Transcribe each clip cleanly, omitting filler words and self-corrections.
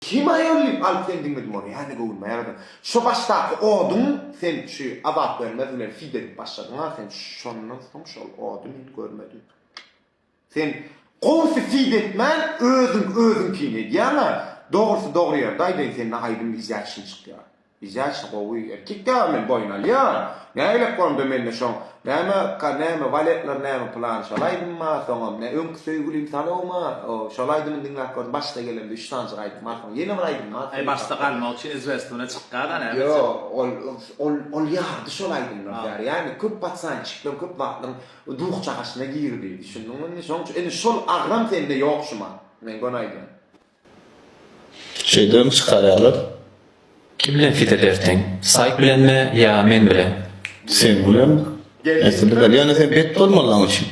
Kim ayollayıp alıp sen dinledim onu yani kovulma yaradan. Şu baştaki odun sen şu abat vermezler feed edip başladın ha sen şondan sonra şu odun hiç görmedin. Sen kovsu feed etmen özün kiyinedi yani doğrusu doğru yer dayden senin aydın biz yaşın çıkıyor. Biz yaşın kovuyu erkek devamen boynalı ya. Ne öyle korum demenle şon. Neme valetler neme plan şalaydın ma sonra ne önkü söygülüyüm sana olma şalaydın dinler korum başta gelen 3 tane çıkaydım ma sonra yeni varaydım ma. Başta kalma için izvestine çıkkada ne? Yo ol yardı şolaydın yani köp batsan çıktım köp baktım duh çakasına girdi düşündüm onu şon şol agram sende yok şuma men gonaydım. Şeyden çıkarıyorlar. Kim bilen fit edertin? Sayık bilen mi ya men bilen? Sen biliyor musun? Mesela yani sen bet olma lan için.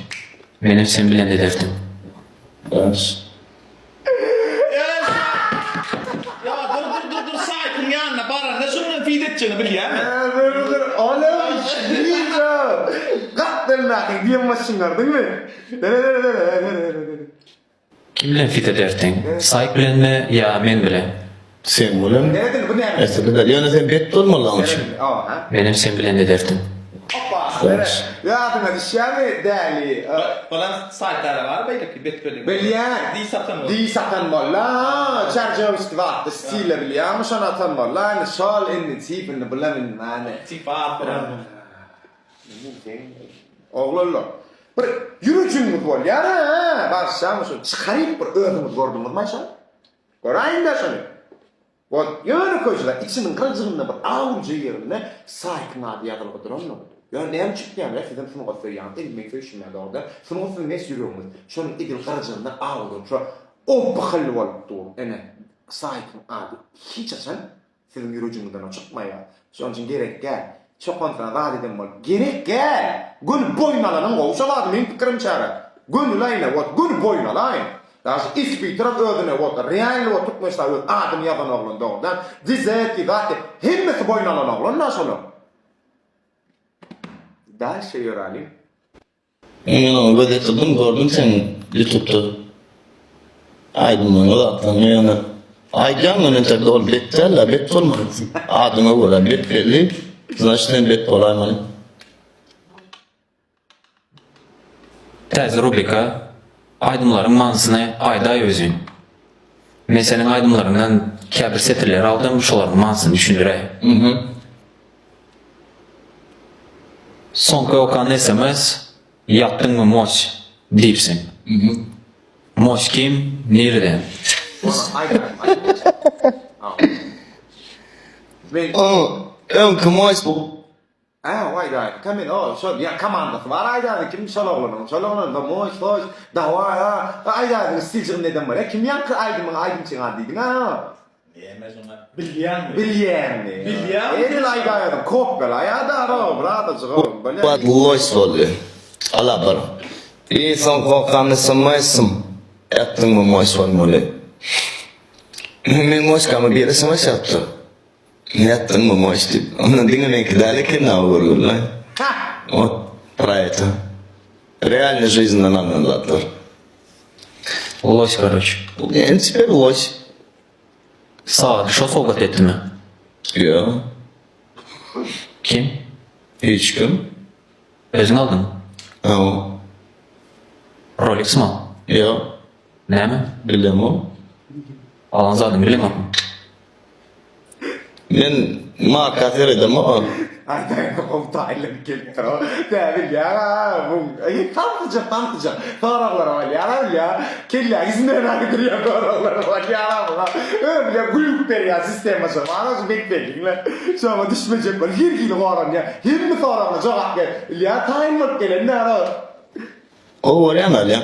Benim sen bilen ederdim. Evet. Ya dur sakin yanına bara ne şunun feed edeceğini biliyor musun? Dur oğlum değil ya. Kattın nakın diyemezsin gördün mü? Kim bilen fit edertin? Sayık bilen mi ya men bilen? Sen biliyor musun? Ne dedin bu ne? Mesela yani sen bet olma lan için. Benim sen bilen ederdim. Ya buna dişemi deli. Falan saytlara var belki bet böyle. Bilyen. Di satan molla. Charger var. Stile bilyen. Mı şana atan molla. Ne şal in tipini bilemin mane. Tifar falan. Oğlum. Bir yürücün var ya. Başsam şu çıkarıp bir ödümüz gördüm mü maşa? Görayım da şunu. Bak yönü koyucular içinin kırıcığında bir avucu yerine sakin abi yadırıp durun. Ya neyim çıktı yani? Sizden şunu gösteriyorum. İlmek feşimlerde orada. Şunu gösteriyorum ne sürüyorsunuz? Şunun idil kırıcığında avucu. Şu o bakıllı olup dur. Yani sakin abi. Hiç açın. Sizin yürücünüzden çıkma ya. Şunun için gerek gel. Çok kontra vaat edin bol. Gerek gel. Gün boynalanın kovuşaladı. Benim fikrim çare. Gün layna. Gün boynalayın. Daha ispi taraf ödüne ot real ot tutmuşlar öd adım yapan oğlun doğrudan dizet zaten hemmesi boynalan oğlun nasıl o? Daha şey öğrenim. Yani gözetledim gördüm sen YouTube'da. Aydın bana da attım yani. Aydan önünde ol betlerle bet olmadı. Adıma göre bet belli. Значит bet olaymalı. Təzə rubrika aydımların mansını ayda özün. Men senin aydımlarından kəbir setirler aldım, şoların mansını düşündürək. Sonka okan SMS, yattın mı moç deyipsin. Moç kim, nereden? Ön kımaç bu. Vay da, kamin o, şu ya komandası var ayda kim şaloğlanın da moş da var ha. Ayda stilcim neden var? Kim yankı aydın çıkardıydın ha? Yemez onlar. Bilyen mi? Bilyen. Elin ayda ya da kopbel ayda ara brada çıkıyor. Bak loş oluyor. Allah bara. İnsan korkanı sanmazsın. Yattın mı moş olmalı. Men moş kama bir yere savaş yaptı. Yattın mı moş deyip. Onun dinlemek ki ne olur lan. Вот про это. Реальной жизненно anlattılar. Loş короче. Yani теперь loş. Sağa şo sohbet etti mi? Yo. Kim? Hiç kim? Özün aldın mı? O. Rolex mi al? Yo. Ne mi? Bilmem o. Alanız aldın bilemem mi? Ben marka veredim o. Ayda komutanıyla bir gelip o. Değil ya. Tanıtacak. Doğraqlar var ya. Kelle izin verdi ya doğraqlar var ya. Öyle gülüp veriyor sistem var. Anası bekleyin. Sonra düşmeyecek var. Her gün var ya. Her mi sonra cevap gel. Ya time gelen ne ara? O var ya lan.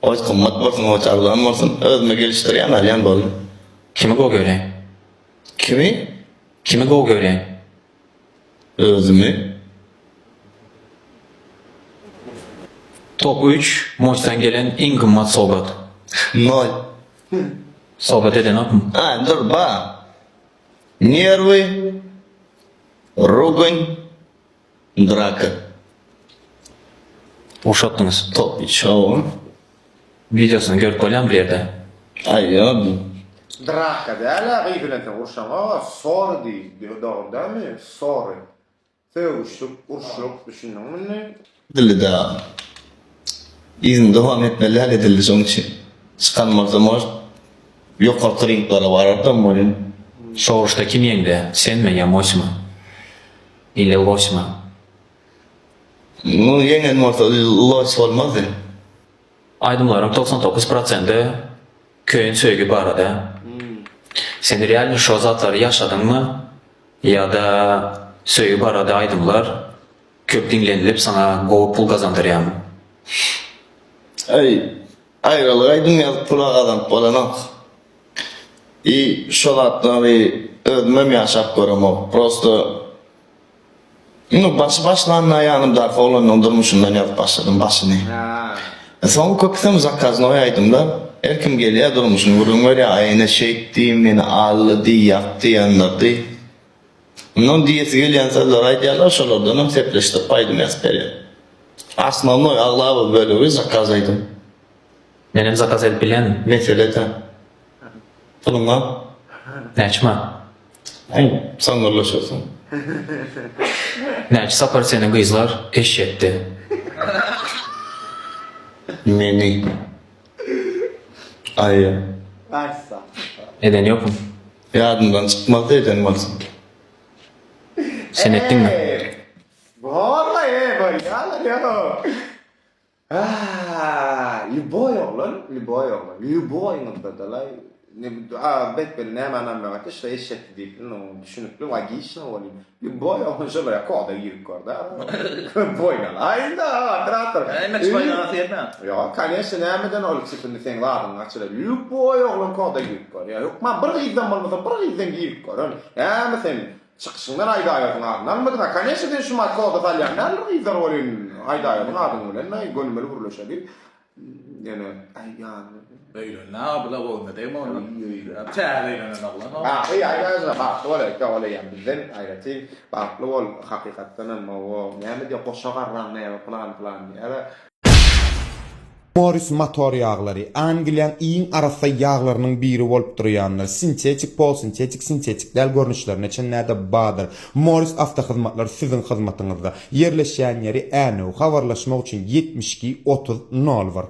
O kımmat varsın, o çarlan varsın. Özme geliştiriyen alyan bol. Kimi go göreyim? Kimi? Kimi go göreyim? Özümü. Top 3 maçtan gelen en kımmat sohbet. Nol. Sohbet eden yok mu? А, дурба. Нервы, ругань, драка. Uşattınız. Топ, чего? Videosunu görüp koyalım bir yerde. А я Drakka däle gıybelenten urşan. Sorry diýdi. Doğru dämi? Sorry. Söwüşlük, urşluk düşündüňmi? Dili de izin devam etmeli hal edildi soň için. Çıkanmazsa var. Yok kalkırınklara var adam var. Soğuşta kim yendi? Sen mi ya Moş mu? İle Loş mu? Ну, yengen varsa loş olmaz ya. Aydımların 99% köyün söýgi barada. Sen real şu zatları yaşadın mı? Ya da söýgi barada aydımlar köp dinlenilip sana go pul kazandırýar mı? Ay, ayrılık aydın yazıp pula kazanıp olanak. Şolatna bir ödmem yaşap görüm prosto. Başlanın ayağınım darfa olan durmuşundan yazıp başladım başını. Ha. Son köpüsem zakazını oyaydım da. Erkim geliyor durmuşum. Vurun var ya ayına çekti, beni ağladı, yaptı, yanladı. Onun diyesi geliyen sözler aydiyalar şolardan sepleşti paydım yazıp aslında onu Allah'a böyle bir zakazaydım. Nenem zakaz edip bilen Mesele de. Bununla näçma? sanırlaşıyorsun. Näçe sapar senin kızlar eşetti. Meni. Ay. Aysa. Neden yok mu? Yardımdan çıkmaz değilden varsın. Sen ettin mi? Vallahi böyle ya. Любой oğlan, любой oğlan. Любой noktada bet ne manam var ki şey eşek deyip düşünüp logично olayım. Любой oğlan şöyle ya koda girip korda. Boyna. Ayda trator. Emek bayana tiyetme. Ya kaniyse nämeden olup sepinde sen varın açıda. Любой oğlan koda girip kor. Ya yok man bir gizden bolmasa bir gizden girip kor. Ya mesela çıkışından ayda ayakın ardından mı da kaniyse de şu koda falyan. Ne gizden olayım ayda ayakın ardından ne gönlümeli vuruluşa değil. Yani ayyan. Öyle ne yapla olma değil mi onu? Çağırıyla Allah. İyi ayda bak öyle yani bizden ayrıca bak ol hakikaten ama o yani de koşagarran ne falan yani. Morris motor yağları Angliýanyň iň arasa yağlarynyň biri bolup durýanlar. Sintetik, polsintetik, sintetikler görnüşlerine çenlerde badyr. Morris Avtohyzmatlar sizin hyzmatyňyzda. Yerleşýän ýeri äne habarlaşmak üçin 72 30 0 var.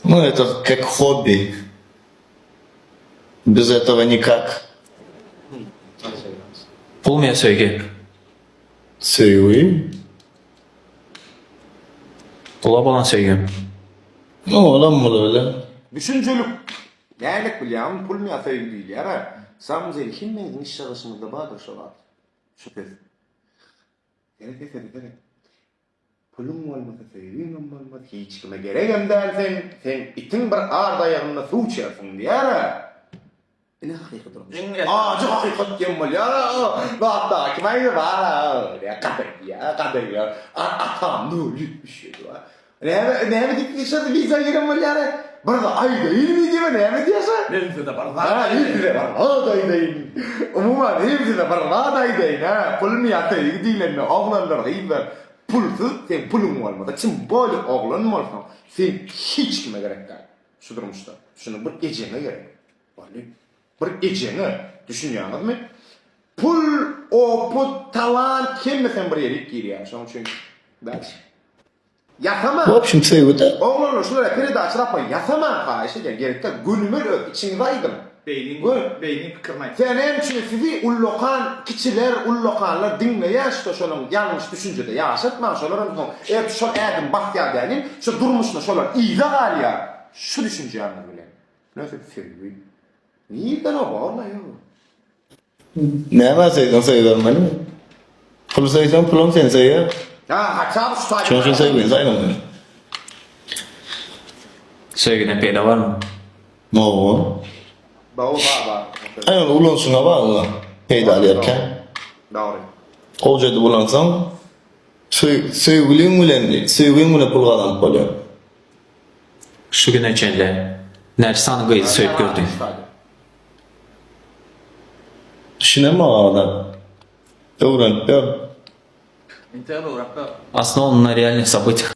Ну, это как хобби. Без этого никак. Pul mu ya söýgi? Söyleyeyim. Pula bolan söýgü. Ne olan mı öyle? Düşüncelik. Nälik bilýän pul mi atay diýler. Samjy kimmeň iş şarasynda badyr şolar. Şüphes. Gerek. Pulum olmasa söýgüm bolmaz. Hiç kime geregem däl sen itin bir arda ýagynda suw içersiň diýär. Ne hakykatdyr? Çok hakikat diýmel ya. Hatta kime var? Ya kadar ya. Atam dur gitmiş ya. Ne dikişde viza girem ya. Burada ayda 20 diýme näme diýse? Neyse de var. Ha, neyse de var. Adaydayn. Umuman neyse de var. Adaydayn ha. Pul mi atay diýlenme oglanlar gyýbar. Pulsuz sen pulun bolmasa, kim boly oglan bolsa, sen hiç kime gerek däl. Şu durmuşda. Şunu bir ejene gerek. Bali bir ejene düşünýäňizmi? Pul talant kim sen bir ýere girýär. Şoň üçin bäş. Yasama. В общем, sevgi de. Oğlanlar şuraya peride açırapma yasama fahişe gerekte gülümür içini aydın. Beynin pikirnay. Sen hem için sizi ullokan kişiler, ullokanlar dinleyen işte şunun yanlış düşüncede yaşatma şunların eğer şu edim bahtiyar denin şu durmuşuna şunlar iyice galiya şu düşünce yanlar bile. Neyse sevgi. Niyden o bağırla ya. Ne var söylüyorum beni? Pul söylüyorum, pulum sen söylüyor. Ya kaçam şu tayı. Çünkü sevgiyin sayılmıyor. Söýgüden peýda bar mı? Ne o? Bağır bağır. Aynen ulansına bağlı. Peydal yerken. Doğru. Olcaydı bulansan sevgilin bilen sevgilin bilen pul kazanıp bolýar. Şu güne çenle. Näçe sany gyzy söýüp gördüň? Düşüneme ağada. Öğrenip ya. İntihar olarak da Aslında onun реальных событий